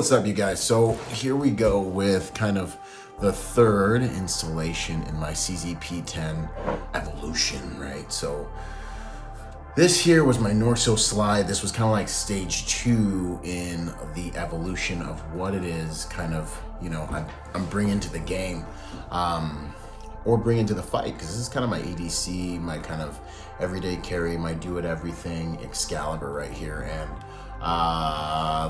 What's up, you guys? So here we go with kind of the third installation in my CZ P10 evolution, right? So this here was my Norso slide. This was kind of like stage 2 in the evolution of what it is kind of, you know, I'm bringing to the game, or bringing to the fight, because this is kind of my EDC, my kind of everyday carry, my do it everything Excalibur right here. And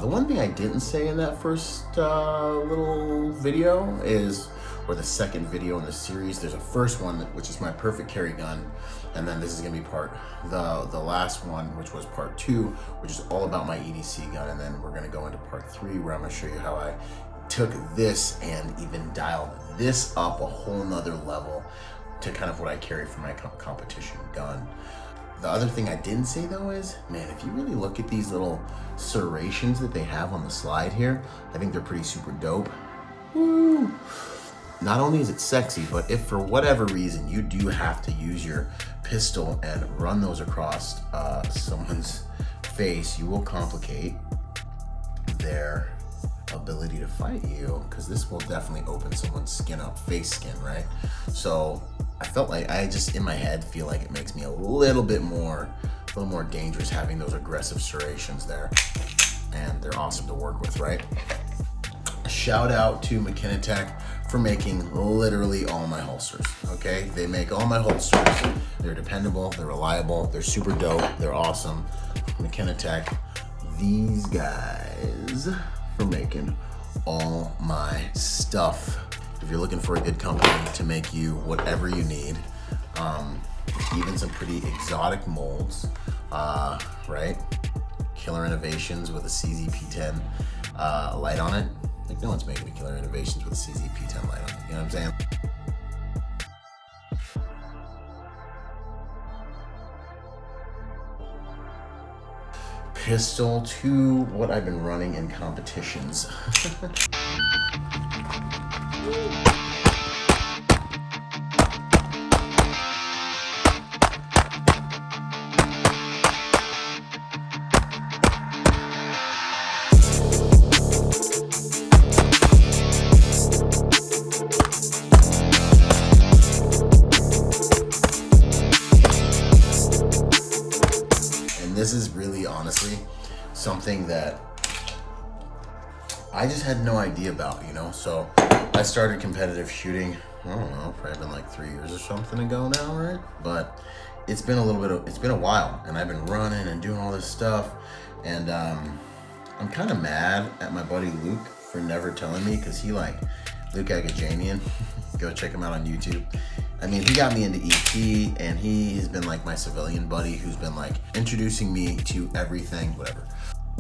the one thing I didn't say in that first little video is, or the second video in the series, there's a first one which is my perfect carry gun, and then this is gonna be the last one, which was part 2, which is all about my EDC gun, and then we're gonna go into part 3 where I'm gonna show you how I took this and even dialed this up a whole nother level to kind of what I carry for my competition gun. The other thing I didn't say though is, man, if you really look at these little serrations that they have on the slide here, I think they're pretty super dope. Woo! Not only is it sexy, but if for whatever reason you do have to use your pistol and run those across someone's face, you will complicate their ability to fight you, because this will definitely open someone's skin up, face skin, right? So I felt like I just in my head feel like it makes me a little more dangerous having those aggressive serrations there, and they're awesome to work with, right? Shout out to McKinney for making literally all my holsters, okay? They make all my holsters. They're dependable, they're reliable, they're super dope, they're awesome. McKinney, these guys for making all my stuff. If you're looking for a good company to make you whatever you need, even some pretty exotic molds, right? Killer Innovations with a CZ P10 light on it. Like, no one's making a Killer Innovations with a CZ P10 light on it, you know what I'm saying? Pistol to what I've been running in competitions. This is really honestly something that I just had no idea about, you know? So I started competitive shooting, I don't know, probably been like 3 years or something ago now, right? But it's been it's been a while, and I've been running and doing all this stuff, and I'm kind of mad at my buddy Luke for never telling me, because he Luke Agajanian, go check him out on YouTube. I mean, he got me into EP, and he has been like my civilian buddy who's been like introducing me to everything, whatever.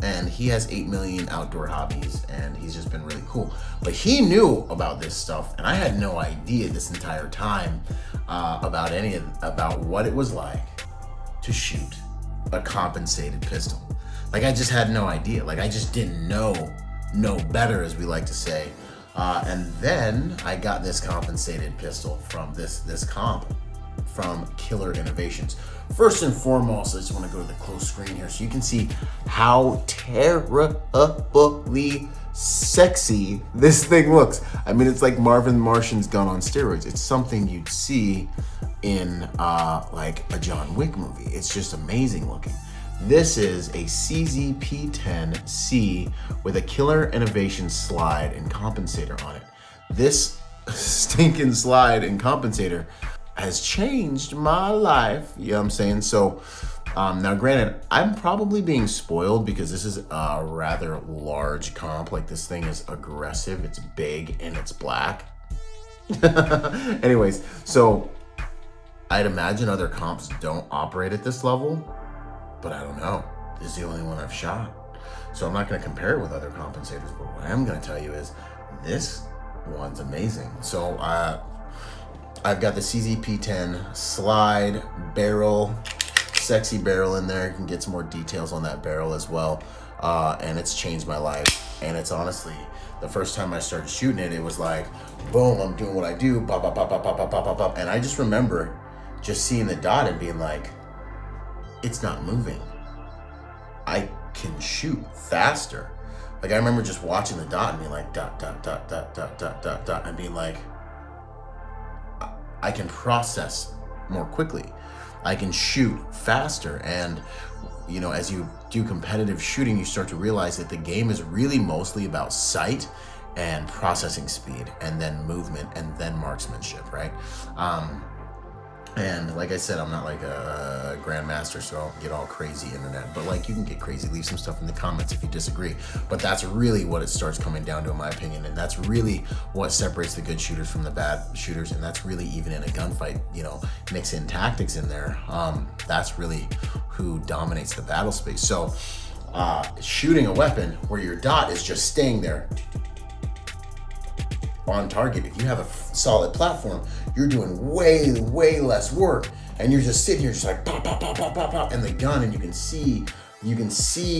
And he has 8 million outdoor hobbies, and he's just been really cool. But he knew about this stuff, and I had no idea this entire time about what it was like to shoot a compensated pistol. Like, I just had no idea. Like, I just didn't know better, as we like to say. And then I got this compensated pistol from this comp from Killer Innovations. First and foremost, I just want to go to the close screen here so you can see how terribly sexy this thing looks. I mean, it's like Marvin the Martian's gun on steroids. It's something you'd see in like a John Wick movie. It's just amazing looking. This is a CZ P10-C with a Killer Innovations slide and compensator on it. This stinking slide and compensator has changed my life, you know what I'm saying? So now granted, I'm probably being spoiled because this is a rather large comp. Like, this thing is aggressive, it's big, and it's black. Anyways, so I'd imagine other comps don't operate at this level, but I don't know. This is the only one I've shot. So I'm not gonna compare it with other compensators, but what I am gonna tell you is this one's amazing. So I've got the CZ P10 slide barrel, sexy barrel in there. You can get some more details on that barrel as well. And it's changed my life. And it's honestly, the first time I started shooting it, it was like, boom, I'm doing what I do, pop, pop, pop, pop, pop, pop, pop, pop. And I just remember just seeing the dot and being like, it's not moving. I can shoot faster. Like I remember just watching the dot and being like dot, dot, dot, dot, dot, dot, dot, dot, and being like, I can process more quickly. I can shoot faster. And, you know, as you do competitive shooting, you start to realize that the game is really mostly about sight and processing speed, and then movement, and then marksmanship, right? And like I said, I'm not like a grandmaster, so don't get all crazy internet, but like you can get crazy. Leave some stuff in the comments if you disagree. But that's really what it starts coming down to, in my opinion, and that's really what separates the good shooters from the bad shooters. And that's really, even in a gunfight, you know, mix in tactics in there. That's really who dominates the battle space. So shooting a weapon where your dot is just staying there on target. If you have a solid platform, you're doing way less work, and you're just sitting here just like pop, pop, pop, pop, pop, pop, and the gun, and you can see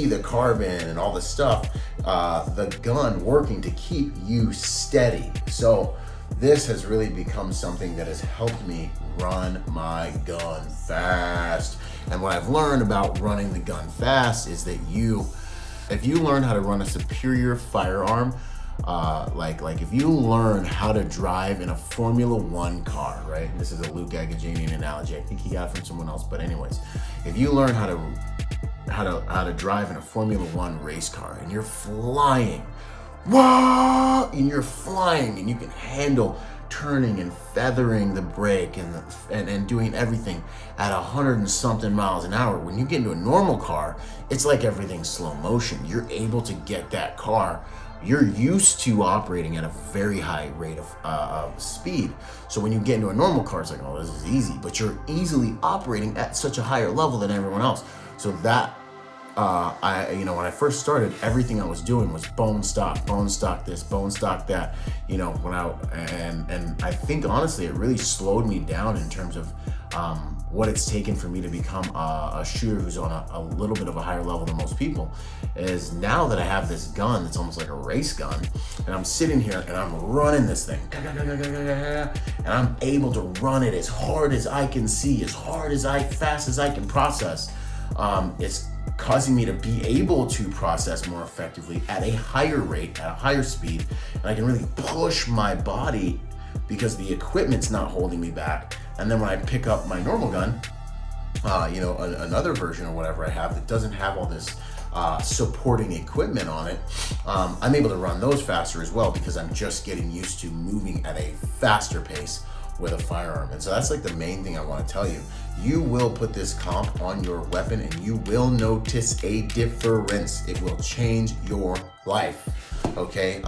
the carbon and all the stuff, the gun working to keep you steady. So this has really become something that has helped me run my gun fast. And what I've learned about running the gun fast is that if you learn how to run a superior firearm, like if you learn how to drive in a Formula One car, right? This is a Luke Agajanian analogy. I think he got it from someone else, but anyways, if you learn how to drive in a Formula One race car, and you're flying, and you're flying, and you can handle turning and feathering the brake and doing everything at 100 and something miles an hour. When you get into a normal car, it's like everything's slow motion. You're able to get that car. You're used to operating at a very high rate of speed. So when you get into a normal car, it's like, oh, this is easy. But you're easily operating at such a higher level than everyone else. So that, when I first started, everything I was doing was bone stock this, bone stock that. You know, and I think honestly, it really slowed me down in terms of what it's taken for me to become a shooter who's on a little bit of a higher level than most people. Is now that I have this gun that's almost like a race gun, and I'm sitting here and I'm running this thing, and I'm able to run it as hard as I can see, fast as I can process. It's causing me to be able to process more effectively at a higher rate, at a higher speed, and I can really push my body because the equipment's not holding me back. And then when I pick up my normal gun, another version or whatever I have that doesn't have all this supporting equipment on it, I'm able to run those faster as well, because I'm just getting used to moving at a faster pace with a firearm. And so that's like the main thing I want to tell you. You will put this comp on your weapon and you will notice a difference. It will change your life, okay?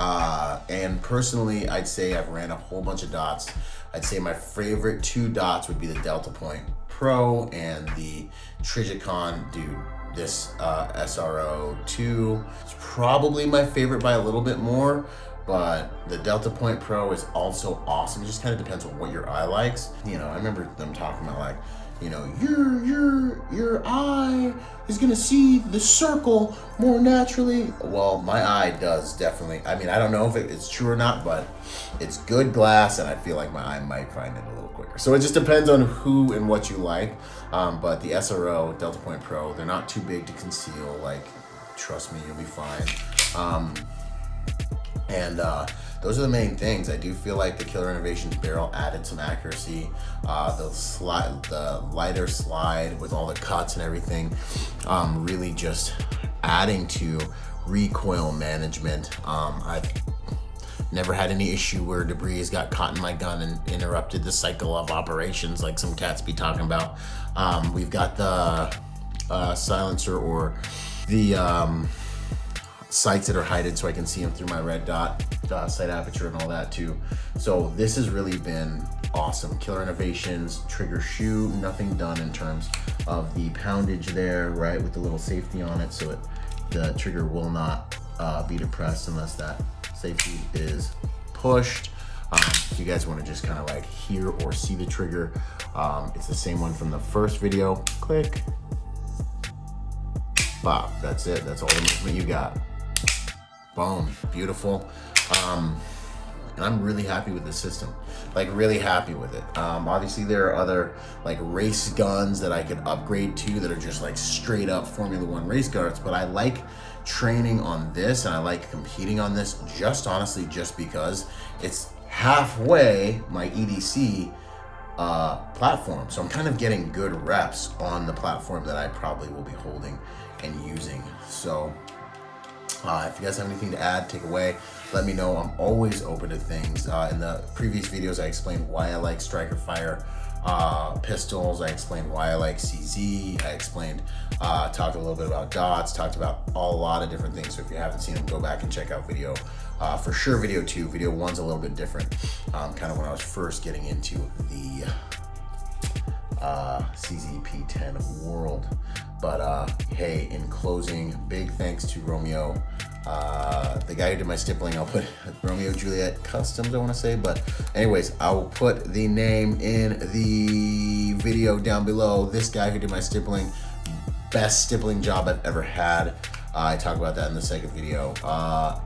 And personally, I'd say I've ran a whole bunch of dots. I'd say my favorite 2 dots would be the Delta Point Pro and the Trijicon. Dude, this SRO2 is probably my favorite by a little bit more, but the Delta Point Pro is also awesome. It just kind of depends on what your eye likes. You know, I remember them talking about like, you know, your eye is gonna see the circle more naturally. Well, my eye does definitely. I mean, I don't know if it's true or not, but it's good glass, and I feel like my eye might find it a little quicker. So it just depends on who and what you like. But the SRO, Delta Point Pro, they're not too big to conceal. Like, trust me, you'll be fine. Those are the main things. I do feel like the Killer Innovations barrel added some accuracy. The lighter slide with all the cuts and everything, really just adding to recoil management. I've never had any issue where debris has got caught in my gun and interrupted the cycle of operations like some cats be talking about. We've got the silencer or the sights that are hidden so I can see them through my red dot sight aperture and all that too. So this has really been awesome. Killer Innovations trigger shoe, nothing done in terms of the poundage there, right, with the little safety on it, so the trigger will not be depressed unless that safety is pushed. If you guys want to just kind of like hear or see the trigger, it's the same one from the first video. Click, bop, that's it. That's all the movement you got. Boom, beautiful. And I'm really happy with the system, like really happy with it. Obviously there are other like race guns that I could upgrade to that are just like straight up Formula One race guards, but I like training on this and I like competing on this just honestly just because it's halfway my EDC platform. So I'm kind of getting good reps on the platform that I probably will be holding and using. So if you guys have anything to add, take away, let me know. I'm always open to things. In the previous videos, I explained why I like striker fire pistols. I explained why I like CZ. I explained, talked a little bit about dots, talked about a lot of different things. So if you haven't seen them, go back and check out video, for sure video 2. Video 1's a little bit different, kind of when I was first getting into the CZ P10 world. But hey, in closing, big thanks to Romeo, the guy who did my stippling. I'll put Romeo Juliet Customs, I want to say, but anyways, I will put the name in the video down below. This guy who did my stippling, best stippling job I've ever had. I talk about that in the second video.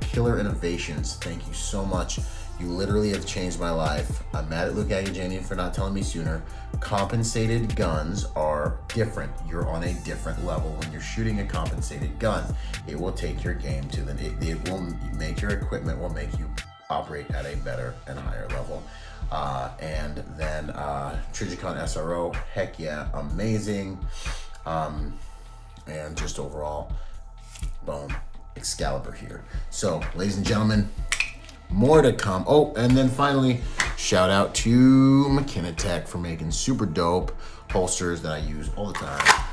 Killer Innovations, thank you so much. You literally have changed my life. I'm mad at Luke Agajanian for not telling me sooner. Compensated guns are different. You're on a different level when you're shooting a compensated gun. It will take your game to it will make your equipment, will make you operate at a better and higher level. And then Trijicon SRO, heck yeah, amazing. And just overall, boom, Excalibur here. So, ladies and gentlemen, more to come. Oh, and then finally, shout out to McKenna Tech for making super dope holsters that I use all the time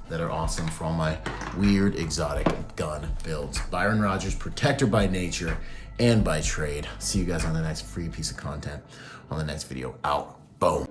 that are awesome for all my weird exotic gun builds. Byron Rodgers, protector by nature and by trade. See you guys on the next free piece of content on the next video. Out. Boom.